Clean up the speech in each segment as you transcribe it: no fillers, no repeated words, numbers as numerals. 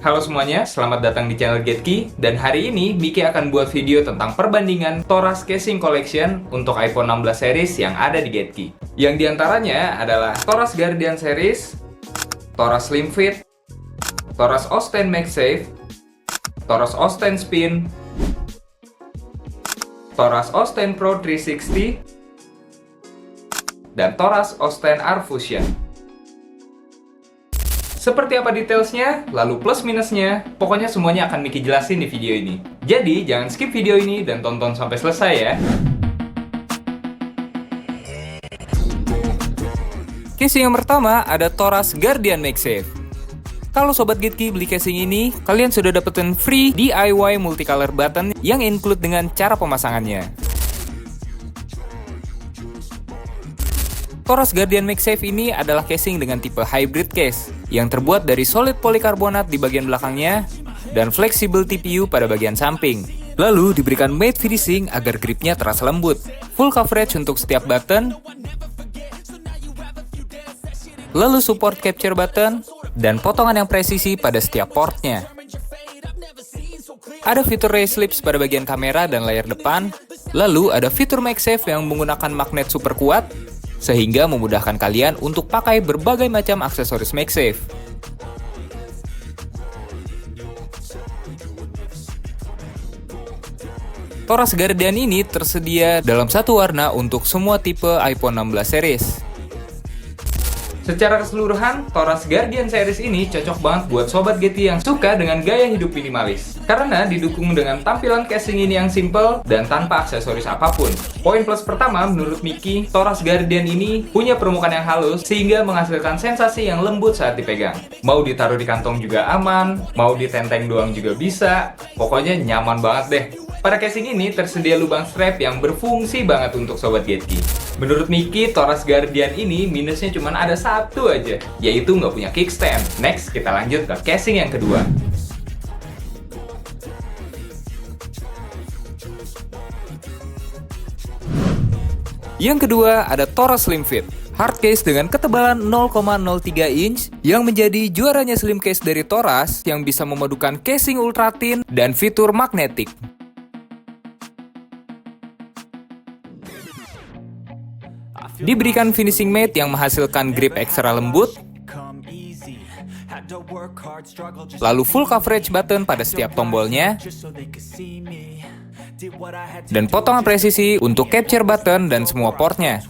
Halo semuanya, selamat datang di channel GetKey. Dan hari ini Miki akan buat video tentang perbandingan Toras Casing Collection untuk iPhone 16 series yang ada di GetKey. Yang diantaranya adalah Toras Guardian series, Toras Slim Fit, Toras Osten MagSafe, Toras Osten Spin, Toras Osten Pro 360, dan Toras Osten R Fusion. Seperti apa detailsnya, lalu plus minusnya, pokoknya semuanya akan Miki jelasin di video ini. Jadi, jangan skip video ini dan tonton sampai selesai ya. Casing yang pertama ada Toras Guardian MagSafe. Kalau Sobat GetKey beli casing ini, kalian sudah dapetin free DIY multicolor button yang include dengan cara pemasangannya. Toras Guardian MagSafe ini adalah casing dengan tipe hybrid case yang terbuat dari solid polikarbonat di bagian belakangnya dan flexible TPU pada bagian samping. Lalu diberikan matte finishing agar gripnya terasa lembut, full coverage untuk setiap button, lalu support capture button, dan potongan yang presisi pada setiap portnya. Ada fitur raised lips pada bagian kamera dan layar depan, lalu ada fitur MagSafe yang menggunakan magnet super kuat, sehingga memudahkan kalian untuk pakai berbagai macam aksesoris MagSafe. Toras Guardian ini tersedia dalam satu warna untuk semua tipe iPhone 16 series. Secara keseluruhan, Toras Guardian series ini cocok banget buat Sobat GetKey yang suka dengan gaya hidup minimalis. Karena didukung dengan tampilan casing ini yang simple dan tanpa aksesoris apapun. Poin plus pertama menurut Miki, Toras Guardian ini punya permukaan yang halus sehingga menghasilkan sensasi yang lembut saat dipegang. Mau ditaruh di kantong juga aman, mau ditenteng doang juga bisa, pokoknya nyaman banget deh. Pada casing ini tersedia lubang strap yang berfungsi banget untuk Sobat GetKey. Menurut Miki, Toras Guardian ini minusnya cuma ada satu aja, yaitu nggak punya kickstand. Next, kita lanjut ke casing yang kedua. Yang kedua ada Toras Slim Fit. Hardcase dengan ketebalan 0,03 inch yang menjadi juaranya slim case dari Toras yang bisa memadukan casing ultra thin dan fitur magnetik. Diberikan finishing matte yang menghasilkan grip ekstra lembut, lalu full coverage button pada setiap tombolnya, dan potongan presisi untuk capture button dan semua portnya.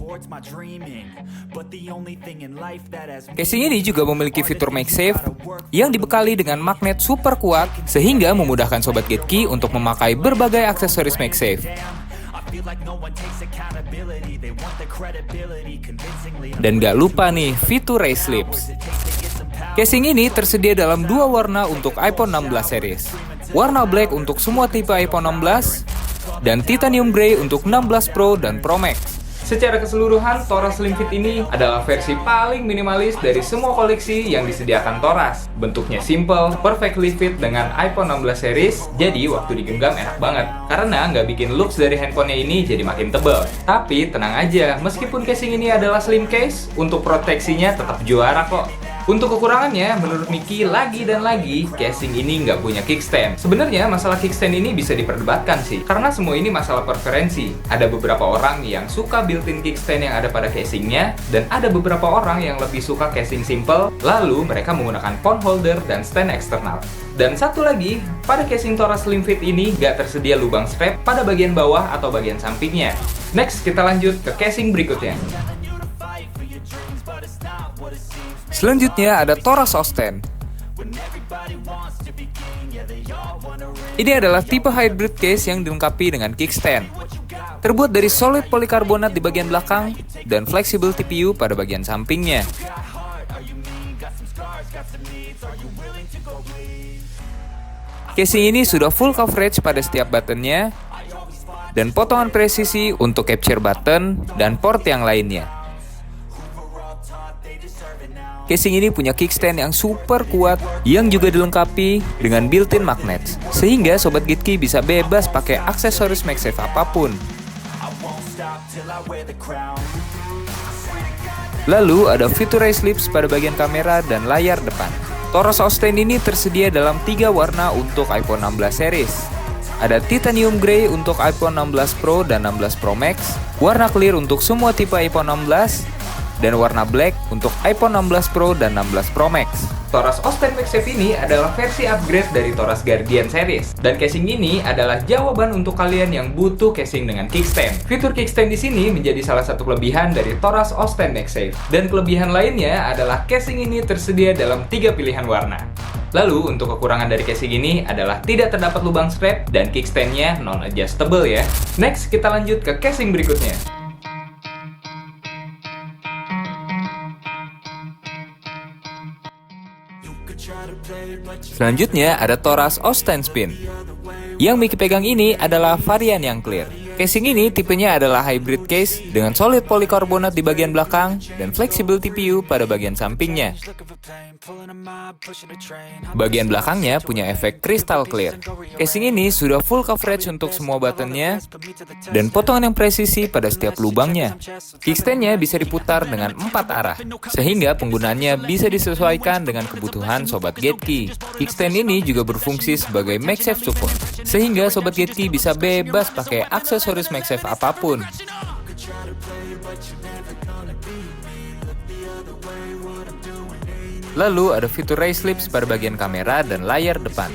Casing ini juga memiliki fitur MagSafe yang dibekali dengan magnet super kuat sehingga memudahkan Sobat GetKey untuk memakai berbagai aksesoris MagSafe. Dan gak lupa nih fitur raised lips. Casing ini tersedia dalam dua warna untuk iPhone 16 series. Warna black untuk semua tipe iPhone 16 dan titanium grey untuk 16 Pro dan Pro Max. Secara keseluruhan, Toras Slim Fit ini adalah versi paling minimalis dari semua koleksi yang disediakan Toras. Bentuknya simple, perfectly fit dengan iPhone 16 series, jadi waktu digenggam enak banget. Karena nggak bikin looks dari handphonenya ini jadi makin tebal. Tapi tenang aja, meskipun casing ini adalah slim case, untuk proteksinya tetap juara kok. Untuk kekurangannya, menurut Miki lagi dan lagi, casing ini nggak punya kickstand. Sebenarnya masalah kickstand ini bisa diperdebatkan sih, karena semua ini masalah preferensi. Ada beberapa orang yang suka built-in kickstand yang ada pada casingnya, dan ada beberapa orang yang lebih suka casing simple, lalu mereka menggunakan phone holder dan stand eksternal. Dan satu lagi, pada casing Toras Slim Fit ini nggak tersedia lubang strap pada bagian bawah atau bagian sampingnya. Next, kita lanjut ke casing berikutnya. Selanjutnya ada Toras Osten. Ini adalah tipe hybrid case yang dilengkapi dengan kickstand. Terbuat dari solid polikarbonat di bagian belakang dan flexible TPU pada bagian sampingnya. Casing ini sudah full coverage pada setiap buttonnya dan potongan presisi untuk capture button dan port yang lainnya. Casing ini punya kickstand yang super kuat yang juga dilengkapi dengan built-in magnet, sehingga Sobat GetKey bisa bebas pakai aksesoris MagSafe apapun. Lalu ada fitur raised lips pada bagian kamera dan layar depan. Toros Austin ini tersedia dalam 3 warna untuk iPhone 16 series. Ada Titanium Grey untuk iPhone 16 Pro dan 16 Pro Max, warna clear untuk semua tipe iPhone 16, dan warna black untuk iPhone 16 Pro dan 16 Pro Max. Toros Austin MagSafe ini adalah versi upgrade dari Toros Guardian series, dan casing ini adalah jawaban untuk kalian yang butuh casing dengan kickstand. Fitur kickstand di sini menjadi salah satu kelebihan dari Toros Austin MagSafe, dan kelebihan lainnya adalah casing ini tersedia dalam 3 pilihan warna. Lalu untuk kekurangan dari casing ini adalah tidak terdapat lubang strap dan kickstandnya non-adjustable ya. Next kita lanjut ke casing berikutnya. Selanjutnya ada Toros Austin Spin. Yang Miki pegang ini adalah varian yang clear. Casing ini tipenya adalah hybrid case dengan solid polikarbonat di bagian belakang dan fleksibel TPU pada bagian sampingnya. Bagian belakangnya punya efek crystal clear. Casing ini sudah full coverage untuk semua buttonnya dan potongan yang presisi pada setiap lubangnya. Kickstandnya bisa diputar dengan 4 arah, sehingga penggunaannya bisa disesuaikan dengan kebutuhan Sobat Gateky. Kickstand ini juga berfungsi sebagai MagSafe support, sehingga Sobat Gateky bisa bebas pakai aksesoris MagSafe apapun. Lalu ada fitur raise lips pada bagian kamera dan layar depan.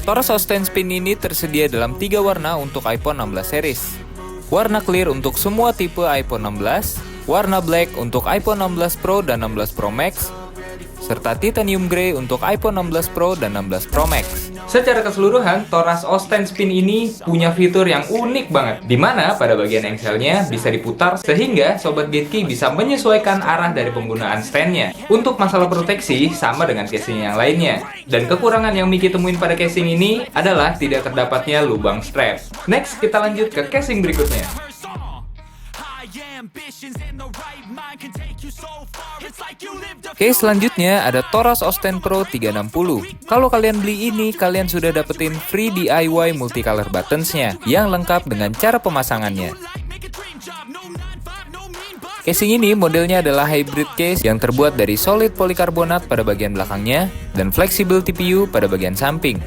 Toros Austin Spin ini tersedia dalam 3 warna untuk iPhone 16 series. Warna clear untuk semua tipe iPhone 16, warna black untuk iPhone 16 Pro dan 16 Pro Max, serta Titanium Grey untuk iPhone 16 Pro dan 16 Pro Max. Secara keseluruhan, Toros Austin Spin ini punya fitur yang unik banget, di mana pada bagian engselnya bisa diputar sehingga Sobat Gateky bisa menyesuaikan arah dari penggunaan standnya. Untuk masalah proteksi, sama dengan casing yang lainnya. Dan kekurangan yang Miki temuin pada casing ini adalah tidak terdapatnya lubang strap. Next, kita lanjut ke casing berikutnya. Oke, selanjutnya ada Toros Austin Pro 360. Kalau kalian beli ini, kalian sudah dapetin free DIY multicolor buttons-nya yang lengkap dengan cara pemasangannya. Casing ini modelnya adalah hybrid case yang terbuat dari solid polikarbonat pada bagian belakangnya dan fleksibel TPU pada bagian samping.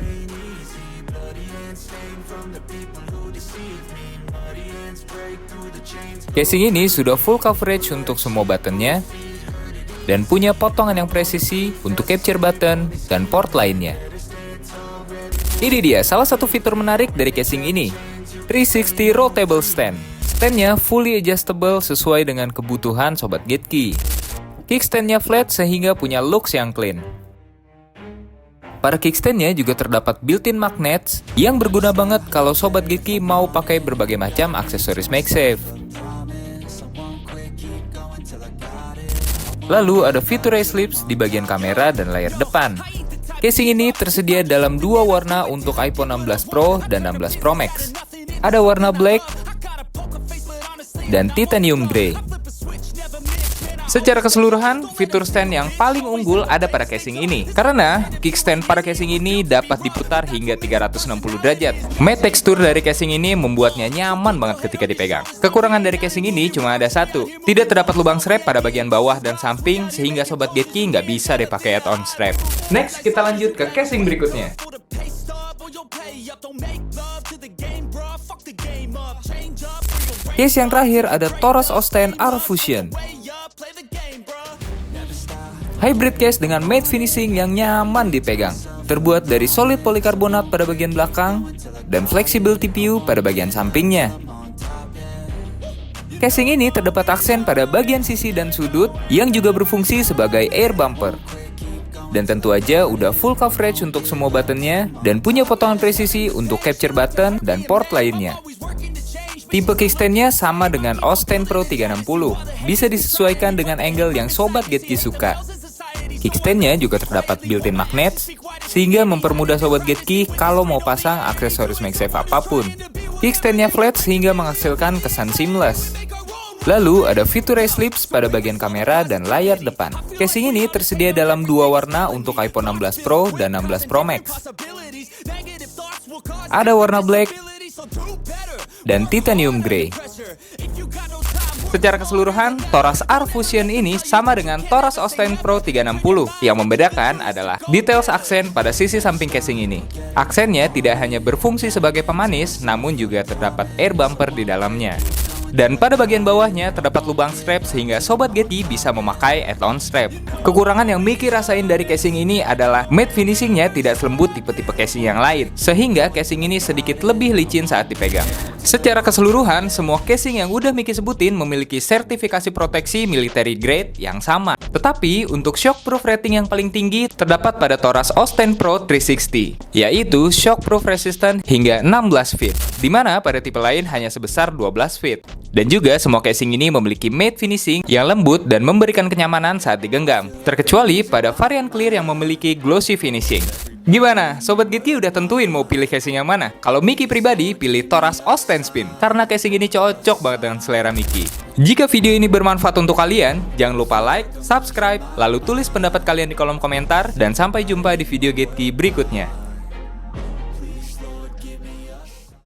Casing ini sudah full coverage untuk semua buttonnya dan punya potongan yang presisi untuk capture button dan port lainnya. Ini dia salah satu fitur menarik dari casing ini, 360 rollable stand. Standnya fully adjustable sesuai dengan kebutuhan Sobat Gateky. Kickstandnya flat sehingga punya looks yang clean. Pada kickstandnya juga terdapat built-in magnets yang berguna banget kalau Sobat Gateky mau pakai berbagai macam aksesoris MagSafe. Lalu ada fitur raise lips di bagian kamera dan layar depan. Casing ini tersedia dalam 2 warna untuk iPhone 16 Pro dan 16 Pro Max. Ada warna black dan titanium grey. Secara keseluruhan, fitur stand yang paling unggul ada pada casing ini. Karena kickstand pada casing ini dapat diputar hingga 360 derajat. Matte tekstur dari casing ini membuatnya nyaman banget ketika dipegang. Kekurangan dari casing ini cuma ada satu. Tidak terdapat lubang strap pada bagian bawah dan samping sehingga Sobat Gateky nggak bisa dipakai add-on strap. Next, kita lanjut ke casing berikutnya. Case yang terakhir ada Toros Austin R Fusion. Hybrid case dengan matte finishing yang nyaman dipegang. Terbuat dari solid polikarbonat pada bagian belakang dan fleksibel TPU pada bagian sampingnya. Casing ini terdapat aksen pada bagian sisi dan sudut yang juga berfungsi sebagai air bumper. Dan tentu aja udah full coverage untuk semua buttonnya dan punya potongan presisi untuk capture button dan port lainnya. Tipe kickstandnya sama dengan Austin Pro 360, bisa disesuaikan dengan angle yang Sobat Gateky suka. Kickstandnya juga terdapat built-in magnets, sehingga mempermudah Sobat Gateky kalau mau pasang aksesoris MagSafe apapun. Kickstandnya flat sehingga menghasilkan kesan seamless. Lalu ada fitur raise lips pada bagian kamera dan layar depan. Casing ini tersedia dalam 2 warna untuk iPhone 16 Pro dan 16 Pro Max. Ada warna black dan titanium grey. Secara keseluruhan, Toras R Fusion ini sama dengan Toras Austin Pro 360. Yang membedakan adalah details aksen pada sisi samping casing ini. Aksennya tidak hanya berfungsi sebagai pemanis, namun juga terdapat air bumper di dalamnya. Dan pada bagian bawahnya terdapat lubang strap sehingga Sobat Getty bisa memakai add-on strap. Kekurangan yang Mickey rasain dari casing ini adalah matte finishingnya tidak selembut tipe-tipe casing yang lain, sehingga casing ini sedikit lebih licin saat dipegang. Secara keseluruhan, semua casing yang udah Mickey sebutin memiliki sertifikasi proteksi military grade yang sama. Tetapi untuk shockproof rating yang paling tinggi terdapat pada Toras Austin Pro 360, yaitu shockproof resistant hingga 16 feet, dimana pada tipe lain hanya sebesar 12 feet. Dan juga semua casing ini memiliki matte finishing yang lembut dan memberikan kenyamanan saat digenggam, terkecuali pada varian clear yang memiliki glossy finishing. Gimana? Sobat Getty udah tentuin mau pilih casing yang mana? Kalau Mickey pribadi, pilih Toras Austin Spin, karena casing ini cocok banget dengan selera Mickey. Jika video ini bermanfaat untuk kalian, jangan lupa like, subscribe, lalu tulis pendapat kalian di kolom komentar, dan sampai jumpa di video Getty berikutnya.